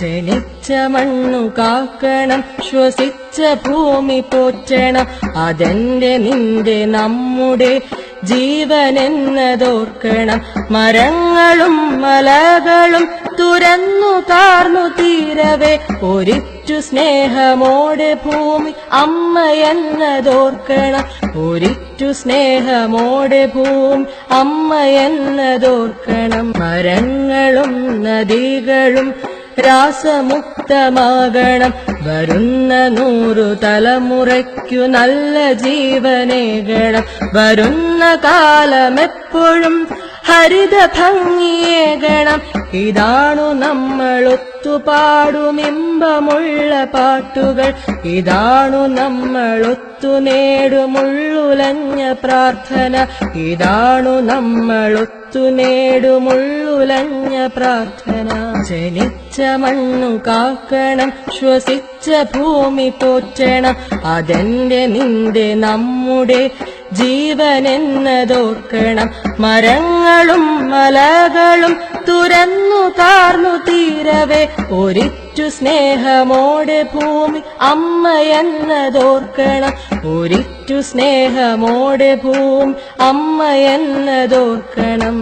ജനിച്ച മണ്ണു കാക്കണം, ശ്വസിച്ച ഭൂമി പോറ്റണം. അതെന്റെ നിന്റെ നമ്മുടെ ജീവനെന്നതോർക്കണം. മരങ്ങളും മലകളും തുരന്നു കാർന്നു തീരവേ ഒരിറ്റു സ്നേഹമോടെ ഭൂമി അമ്മയെന്നതോർക്കണം. ഒരിറ്റു സ്നേഹമോടെ ഭൂമി അമ്മയെന്നതോർക്കണം. മരങ്ങളും നദികളും രാസമുക്തമാകണം. വരുന്ന 100 തലമുറയ്ക്കു നല്ല ജീവനേകണം. വരുന്ന കാലമെപ്പോഴും ഹരിത ഭംഗിയേകണം. ഇതാണു നമ്മളൊത്തുപാടും ഇമ്പമുള്ള പാട്ടുകൾ. ഇതാണു നമ്മളൊത്തു നേടുമുള്ളുലഞ്ഞ പ്രാർത്ഥന. ഇതാണു നമ്മളൊത്തു നേടുമുള്ളുലഞ്ഞ പ്രാർത്ഥന. ജനിച്ച മണ്ണു കാക്കണം, ശ്വസിച്ച ഭൂമി പോറ്റണം. അതെന്റെ നിന്റെ നമ്മുടെ ജീവനെന്നതോർക്കണം. മരങ്ങളും മലകളും തുരന്നു കാർന്നു തീരവേ ഒരിറ്റു സ്നേഹമോടെ ഭൂമി അമ്മയെന്നതോർക്കണം. ഒരിറ്റു സ്നേഹമോടെ ഭൂമി അമ്മയെന്നതോർക്കണം.